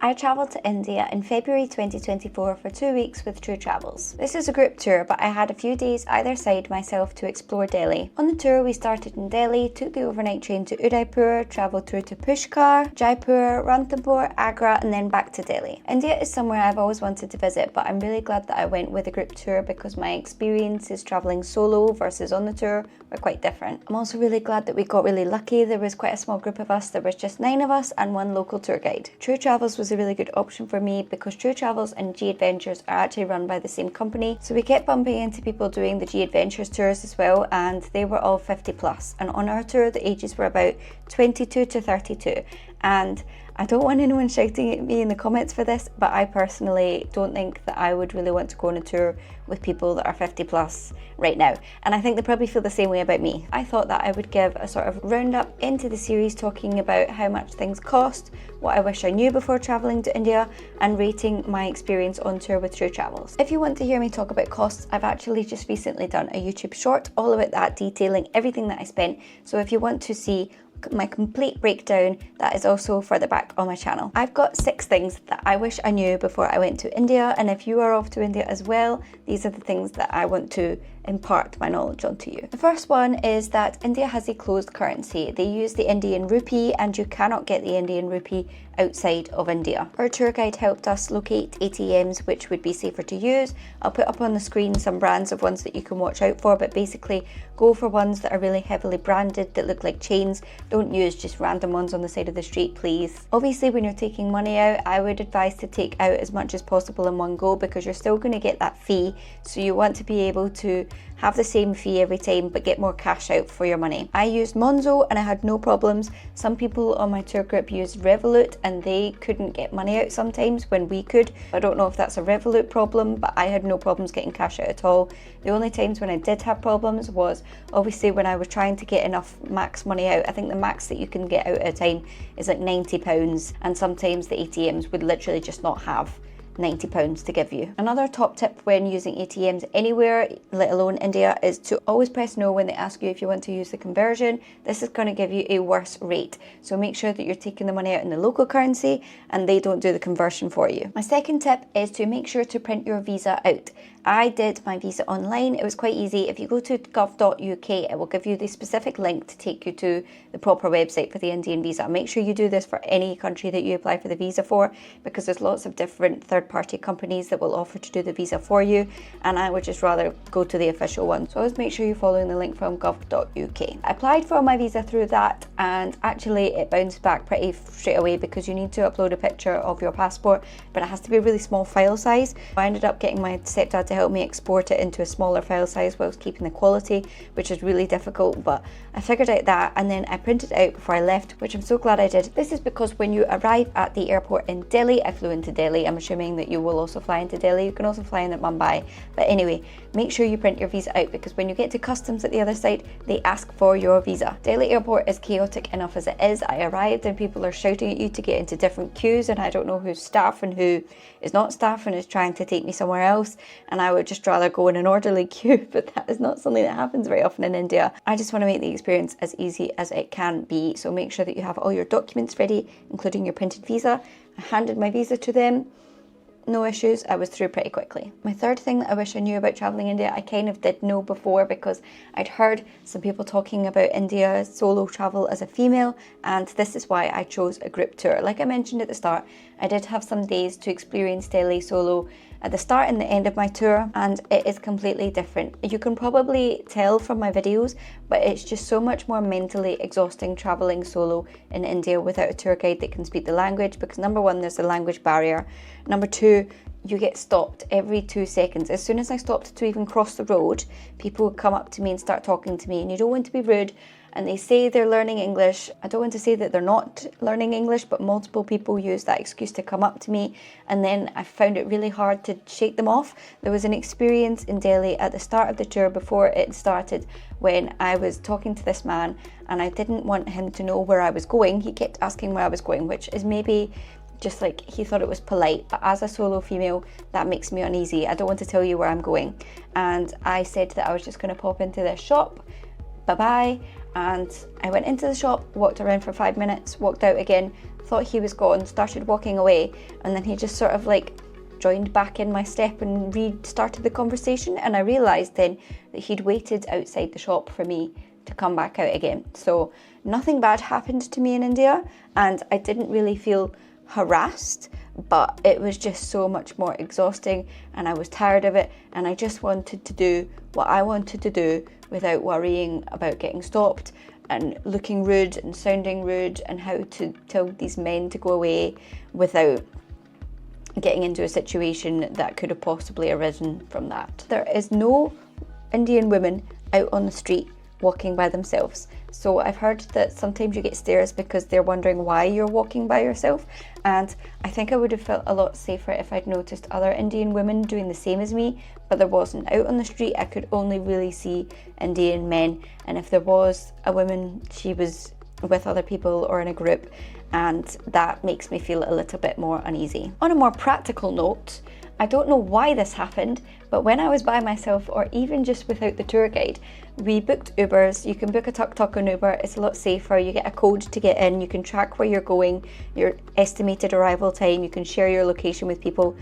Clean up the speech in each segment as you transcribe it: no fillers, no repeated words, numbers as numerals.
I travelled to India in February 2024 for 2 weeks with TruTravels. This is a group tour, but I had a few days either side myself to explore Delhi. On the tour, we started in Delhi, took the overnight train to Udaipur, travelled through to Pushkar, Jaipur, Ranthambore, Agra, and then back to Delhi. India is somewhere I've always wanted to visit, but I'm really glad that I went with a group tour because my experiences travelling solo versus on the tour were quite different. I'm also really glad that we got really lucky. There was quite a small group of us. There was just 9 of us and 1 local tour guide. TruTravels was a really good option for me because TruTravels and G Adventures are actually run by the same company. So we kept bumping into people doing the G Adventures tours as well, and they were all 50 plus. And on our tour, the ages were about 22 to 32. And I don't want anyone shouting at me in the comments for this, but I personally don't think that I would really want to go on a tour with people that are 50 plus right now. And I think they probably feel the same way about me. I thought that I would give a sort of roundup into the series talking about how much things cost, what I wish I knew before travelling to India, and rating my experience on tour with TruTravels. If you want to hear me talk about costs, I've actually just recently done a YouTube short all about that, detailing everything that I spent. So if you want to see my complete breakdown, that is also further back on my channel. I've got 6 things that I wish I knew before I went to India, and if you are off to India as well, these are the things that I want to impart my knowledge onto you. The first one is that India has a closed currency. They use the Indian rupee, and you cannot get the Indian rupee outside of India. Our tour guide helped us locate ATMs which would be safer to use. I'll put up on the screen some brands of ones that you can watch out for, but basically go for ones that are really heavily branded, that look like chains. Don't use just random ones on the side of the street, please. Obviously, when you're taking money out, I would advise to take out as much as possible in one go because you're still going to get that fee. So you want to be able to have the same fee every time but get more cash out for your money. I used Monzo and I had no problems. Some people on my tour group used Revolut and they couldn't get money out sometimes when we could. I don't know if that's a Revolut problem, but I had no problems getting cash out at all. The only times when I did have problems was obviously when I was trying to get enough max money out. I think the max that you can get out at a time is like £90, and sometimes the ATMs would literally just not have £90 to give you. Another top tip when using ATMs anywhere, let alone India, is to always press no when they ask you if you want to use the conversion. This is going to give you a worse rate. So make sure that you're taking the money out in the local currency and they don't do the conversion for you. My second tip is to make sure to print your visa out. I did my visa online. It was quite easy. If you go to gov.uk, it will give you the specific link to take you to the proper website for the Indian visa. Make sure you do this for any country that you apply for the visa for, because there's lots of different third-party companies that will offer to do the visa for you, and I would just rather go to the official one. So always make sure you're following the link from gov.uk. I applied for my visa through that, and actually it bounced back pretty straight away because you need to upload a picture of your passport, but it has to be a really small file size. I ended up getting my stepdad to help me export it into a smaller file size whilst keeping the quality, which is really difficult, but I figured out that, and then I printed it out before I left, which I'm so glad I did. This is because when you arrive at the airport in Delhi, I flew into Delhi, I'm assuming that you will also fly into Delhi, you can also fly into Mumbai, but anyway, make sure you print your visa out because when you get to customs at the other side, they ask for your visa. Delhi airport is chaotic enough as it is. I arrived and people are shouting at you to get into different queues, and I don't know who's staff and who is not staff and is trying to take me somewhere else, and I would just rather go in an orderly queue, but that is not something that happens very often in India. I just want to make the experience as easy as it can be, so make sure that you have all your documents ready, including your printed visa. I handed my visa to them. No issues, I was through pretty quickly. My third thing that I wish I knew about travelling India, I kind of did know before because I'd heard some people talking about India solo travel as a female, and this is why I chose a group tour. Like I mentioned at the start, I did have some days to experience Delhi solo at the start and the end of my tour, and it is completely different. You can probably tell from my videos, but it's just so much more mentally exhausting traveling solo in India without a tour guide that can speak the language, because number one, there's the language barrier. Number two, you get stopped every 2 seconds. As soon as I stopped to even cross the road, people would come up to me and start talking to me, and you don't want to be rude, and they say they're learning English. I don't want to say that they're not learning English, but multiple people use that excuse to come up to me, and then I found it really hard to shake them off. There was an experience in Delhi at the start of the tour before it started when I was talking to this man and I didn't want him to know where I was going. He kept asking where I was going, which is maybe just like he thought it was polite, but as a solo female that makes me uneasy. I don't want to tell you where I'm going, and I said that I was just going to pop into this shop, bye bye, and I went into the shop, walked around for 5 minutes, walked out again, thought he was gone, started walking away, and then he just sort of like joined back in my step and restarted the conversation. And I realised then that he'd waited outside the shop for me to come back out again. So nothing bad happened to me in India, and I didn't really feel harassed, but it was just so much more exhausting, and I was tired of it, and I just wanted to do what I wanted to do without worrying about getting stopped and looking rude and sounding rude, and how to tell these men to go away without getting into a situation that could have possibly arisen from that. There is no Indian women out on the street walking by themselves. So I've heard that sometimes you get stares because they're wondering why you're walking by yourself, and I think I would have felt a lot safer if I'd noticed other Indian women doing the same as me, but there wasn't. Out on the street I could only really see Indian men, and if there was a woman, she was with other people or in a group, and that makes me feel a little bit more uneasy. On a more practical note, I don't know why this happened, but when I was by myself, or even just without the tour guide, we booked Ubers. You can book a tuk-tuk on Uber, it's a lot safer. You get a code to get in, you can track where you're going, your estimated arrival time, you can share your location with people.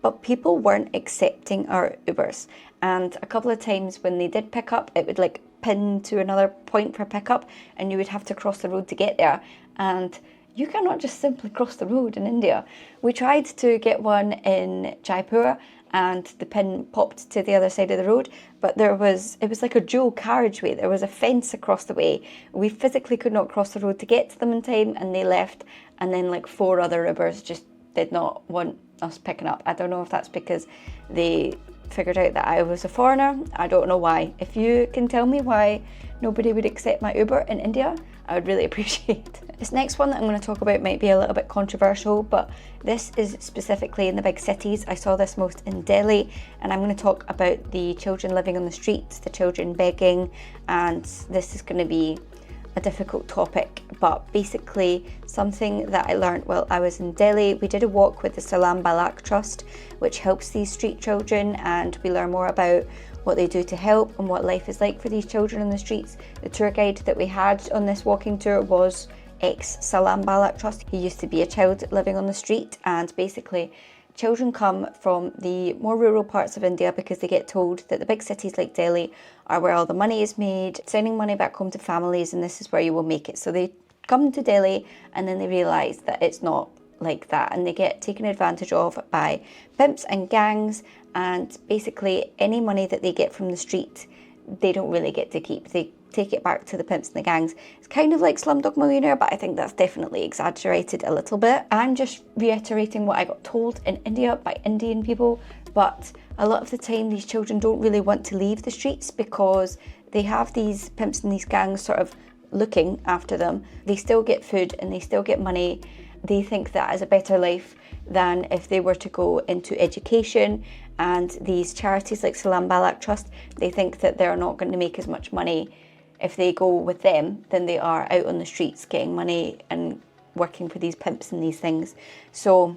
But people weren't accepting our Ubers. And a couple of times when they did pick up, it would like pin to another point for pickup, and you would have to cross the road to get there. And you cannot just simply cross the road in India. We tried to get one in Jaipur, and the pin popped to the other side of the road, but it was like a dual carriageway. There was a fence across the way. We physically could not cross the road to get to them in time, and they left, and then like 4 other Ubers just did not want us picking up. I don't know if that's because they figured out that I was a foreigner. I don't know why. If you can tell me why nobody would accept my Uber in India, I would really appreciate it. This next one that I'm going to talk about might be a little bit controversial, but this is specifically in the big cities. I saw this most in Delhi, and I'm going to talk about the children living on the streets, the children begging, and this is going to be a difficult topic, but basically something that I learned while I was in Delhi. We did a walk with the Salam Balak Trust, which helps these street children, and we learn more about what they do to help and what life is like for these children on the streets. The tour guide that we had on this walking tour was ex-Salam Balak Trust. He used to be a child living on the street, and basically children come from the more rural parts of India because they get told that the big cities like Delhi are where all the money is made, sending money back home to families, and this is where you will make it. So they come to Delhi, and then they realise that it's not like that, and they get taken advantage of by pimps and gangs, and basically any money that they get from the street they don't really get to keep. They take it back to the pimps and the gangs. It's kind of like Slumdog Millionaire, but I think that's definitely exaggerated a little bit. I'm just reiterating what I got told in India by Indian people, but a lot of the time these children don't really want to leave the streets because they have these pimps and these gangs sort of looking after them. They still get food and they still get money. They think that is a better life than if they were to go into education, and these charities like Salam Balak Trust, they think that they're not going to make as much money if they go with them than they are out on the streets getting money and working for these pimps and these things. So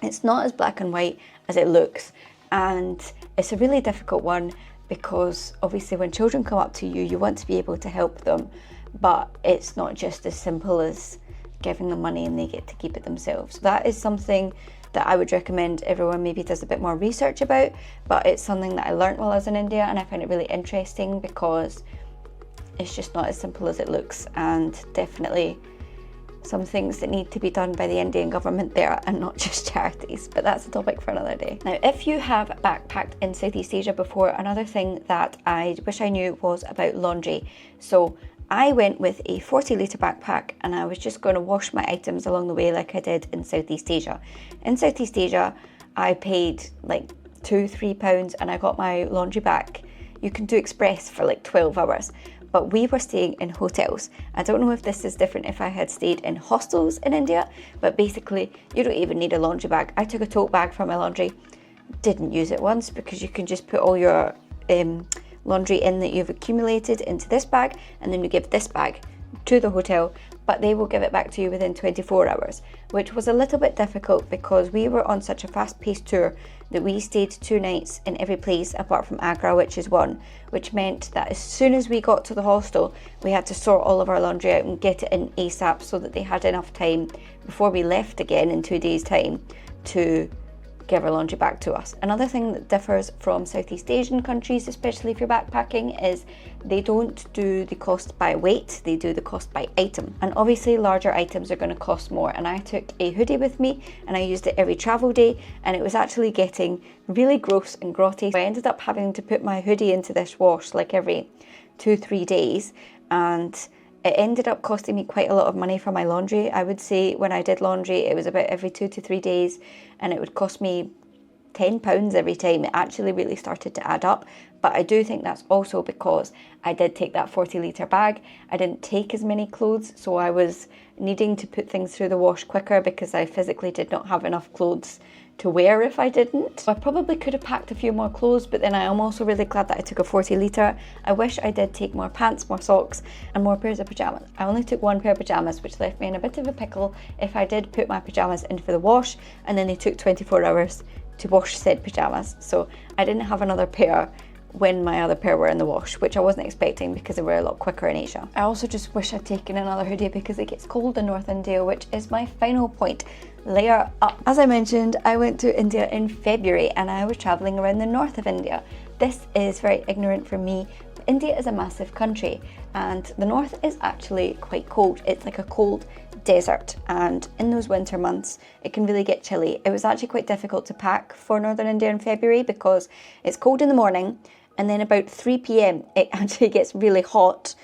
it's not as black and white as it looks, and it's a really difficult one because obviously when children come up to you, you want to be able to help them, but it's not just as simple as giving them money and they get to keep it themselves. So that is something that I would recommend everyone maybe does a bit more research about, but it's something that I learnt while I was in India, and I find it really interesting because it's just not as simple as it looks, and definitely some things that need to be done by the Indian government there and not just charities, but that's a topic for another day. Now, if you have backpacked in Southeast Asia before, another thing that I wish I knew was about laundry. So I went with a 40-litre backpack, and I was just going to wash my items along the way like I did in Southeast Asia. In Southeast Asia, I paid like £2-3 and I got my laundry back. You can do express for like 12 hours. But we were staying in hotels. I don't know if this is different if I had stayed in hostels in India, but basically you don't even need a laundry bag. I took a tote bag for my laundry, didn't use it once because you can just put all your laundry in that you've accumulated into this bag, and then you give this bag to the hotel, but they will give it back to you within 24 hours, which was a little bit difficult because we were on such a fast-paced tour that we stayed 2 nights in every place apart from Agra, which is one, which meant that as soon as we got to the hostel, we had to sort all of our laundry out and get it in ASAP so that they had enough time before we left again in 2 days' time to give our laundry back to us. Another thing that differs from Southeast Asian countries, especially if you're backpacking, is they don't do the cost by weight, they do the cost by item. And obviously larger items are going to cost more. And I took a hoodie with me and I used it every travel day, and it was actually getting really gross and grotty. I ended up having to put my hoodie into this wash like every 2-3 days, and it ended up costing me quite a lot of money for my laundry. I would say when I did laundry, it was about every 2 to 3 days, and it would cost me £10 every time. It actually really started to add up. But I do think that's also because I did take that 40-litre bag. I didn't take as many clothes, so I was needing to put things through the wash quicker because I physically did not have enough clothes to wear if I didn't. So I probably could have packed a few more clothes, but then I am also really glad that I took a 40-litre. I wish I did take more pants, more socks, and more pairs of pyjamas. I only took one pair of pyjamas, which left me in a bit of a pickle if I did put my pyjamas in for the wash, and then they took 24 hours to wash said pyjamas. So I didn't have another pair when my other pair were in the wash, which I wasn't expecting because they were a lot quicker in Asia. I also just wish I'd taken another hoodie because it gets cold in North India, which is my final point. Layer up. As I mentioned, I went to India in February and I was traveling around the north of India. This is very ignorant for me. India is a massive country and the north is actually quite cold. It's like a cold desert, and in those winter months it can really get chilly. It was actually quite difficult to pack for northern India in February because it's cold in the morning, and then about 3 p.m. it actually gets really hot,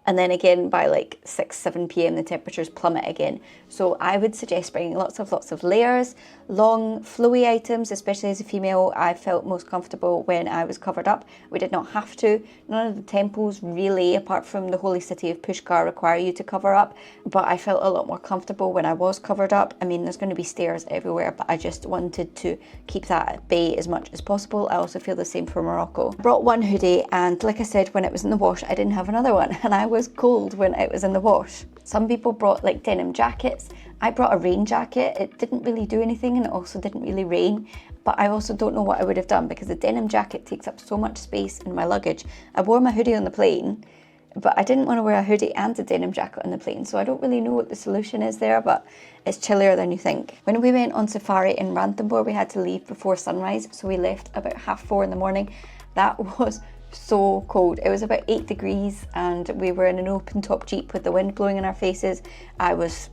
and then again by like 6-7 p.m. the temperatures plummet again. So I would suggest bringing lots of layers, long flowy items. Especially as a female, I felt most comfortable when I was covered up. We did not have to. None of the temples really, apart from the holy city of Pushkar, require you to cover up, but I felt a lot more comfortable when I was covered up. I mean, there's going to be stairs everywhere, but I just wanted to keep that at bay as much as possible. I also feel the same for Morocco. I brought one hoodie, and like I said, when it was in the wash I didn't have another one, and I was cold when it was in the wash. Some people brought like denim jackets. I brought a rain jacket. It didn't really do anything, and it also didn't really rain, but I also don't know what I would have done because the denim jacket takes up so much space in my luggage. I wore my hoodie on the plane, but I didn't want to wear a hoodie and a denim jacket on the plane, so I don't really know what the solution is there, but it's chillier than you think. When we went on safari in Ranthambore, we had to leave before sunrise, so we left about 3:30 in the morning. That was so cold. It was about 8 degrees and we were in an open top Jeep with the wind blowing in our faces. I was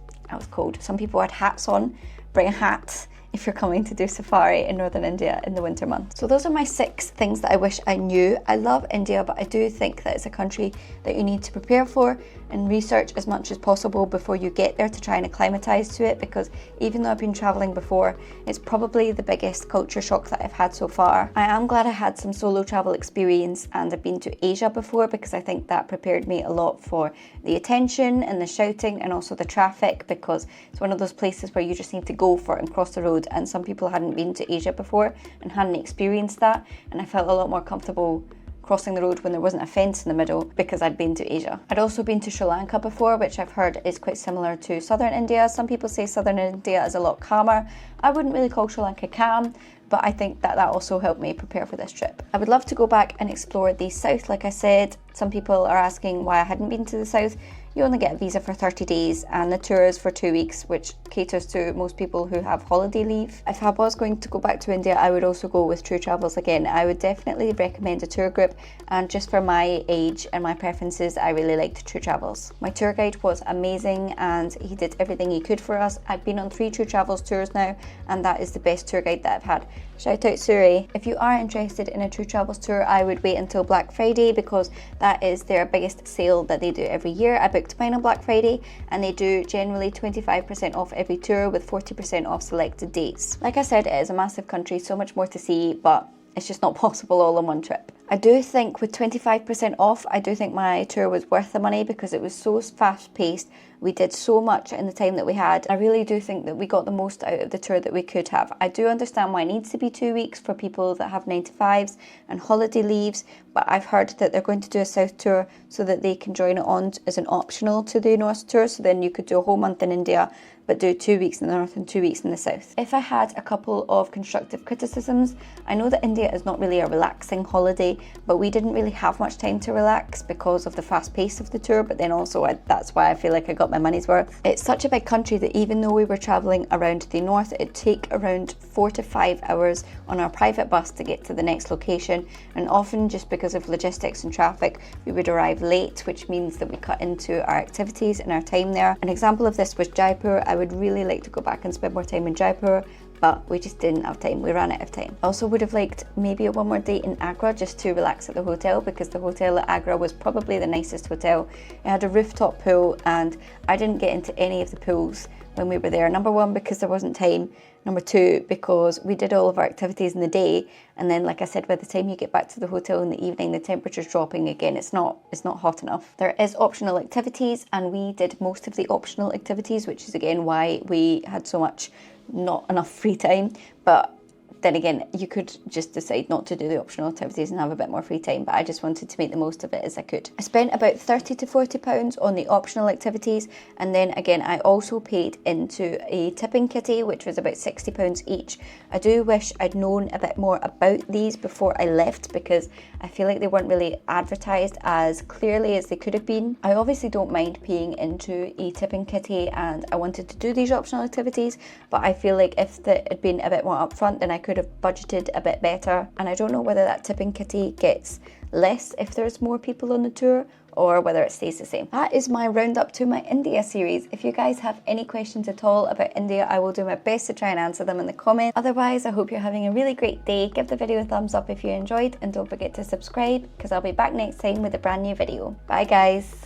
cold. Some people had hats on. Bring a hat if you're coming to do safari in northern India in the winter months. So those are my 6 things that I wish I knew. I love India, but I do think that it's a country that you need to prepare for and research as much as possible before you get there to try and acclimatise to it, because even though I've been travelling before, it's probably the biggest culture shock that I've had so far. I am glad I had some solo travel experience and I've been to Asia before, because I think that prepared me a lot for the attention and the shouting and also the traffic, because it's one of those places where you just need to go for it and cross the road, and some people hadn't been to Asia before and hadn't experienced that, and I felt a lot more comfortable crossing the road when there wasn't a fence in the middle because I'd been to Asia. I'd also been to Sri Lanka before, which I've heard is quite similar to southern India. Some people say southern India is a lot calmer. I wouldn't really call Sri Lanka calm, but I think that also helped me prepare for this trip. I would love to go back and explore the south. Like I said, some people are asking why I hadn't been to the south. You only get a visa for 30 days and the tour is for 2 weeks, which caters to most people who have holiday leave. If I was going to go back to India, I would also go with TruTravels again. I would definitely recommend a tour group, and just for my age and my preferences, I really liked TruTravels. My tour guide was amazing and he did everything he could for us. I've been on 3 TruTravels tours now, and that is the best tour guide that I've had. Shout out Suri. If you are interested in a TruTravels tour, I would wait until Black Friday because that is their biggest sale that they do every year. I booked mine on Black Friday and they do generally 25% off every tour with 40% off selected dates. Like I said, it is a massive country, so much more to see, but it's just not possible all in one trip. I do think with 25% off, I do think my tour was worth the money because it was so fast paced. We did so much in the time that we had. I really do think that we got the most out of the tour that we could have. I do understand why it needs to be 2 weeks for people that have 9-to-5s and holiday leaves, but I've heard that they're going to do a south tour so that they can join it on as an optional to the north tour. So then you could do a whole month in India, but do 2 weeks in the north and 2 weeks in the south. If I had a couple of constructive criticisms, I know that India is not really a relaxing holiday, but we didn't really have much time to relax because of the fast pace of the tour, but then also that's why I feel like I got my money's worth. It's such a big country that even though we were traveling around the north, it'd take around 4 to 5 hours on our private bus to get to the next location, and often just because of logistics and traffic, we would arrive late, which means that we cut into our activities and our time there. An example of this was Jaipur. I would really like to go back and spend more time in Jaipur, but we just didn't have time. We ran out of time. I also would have liked maybe one more day in Agra just to relax at the hotel, because the hotel at Agra was probably the nicest hotel. It had a rooftop pool and I didn't get into any of the pools when we were there. Number one, because there wasn't time. Number two, because we did all of our activities in the day, and then like I said, by the time you get back to the hotel in the evening, the temperature's dropping again. It's not hot enough. There is optional activities, and we did most of the optional activities, which is again why we had not enough free time. But then again, you could just decide not to do the optional activities and have a bit more free time, but I just wanted to make the most of it as I could. I spent about £30 to £40 on the optional activities, and then again I also paid into a tipping kitty, which was about £60 each. I do wish I'd known a bit more about these before I left, because I feel like they weren't really advertised as clearly as they could have been. I obviously don't mind paying into a tipping kitty, and I wanted to do these optional activities, but I feel like if it had been a bit more upfront, then I could have budgeted a bit better. And I don't know whether that tipping kitty gets less if there's more people on the tour, or whether it stays the same. That is my roundup to my India series. If you guys have any questions at all about India, I will do my best to try and answer them in the comments. Otherwise, I hope you're having a really great day. Give the video a thumbs up if you enjoyed, and don't forget to subscribe, because I'll be back next time with a brand new video. Bye guys.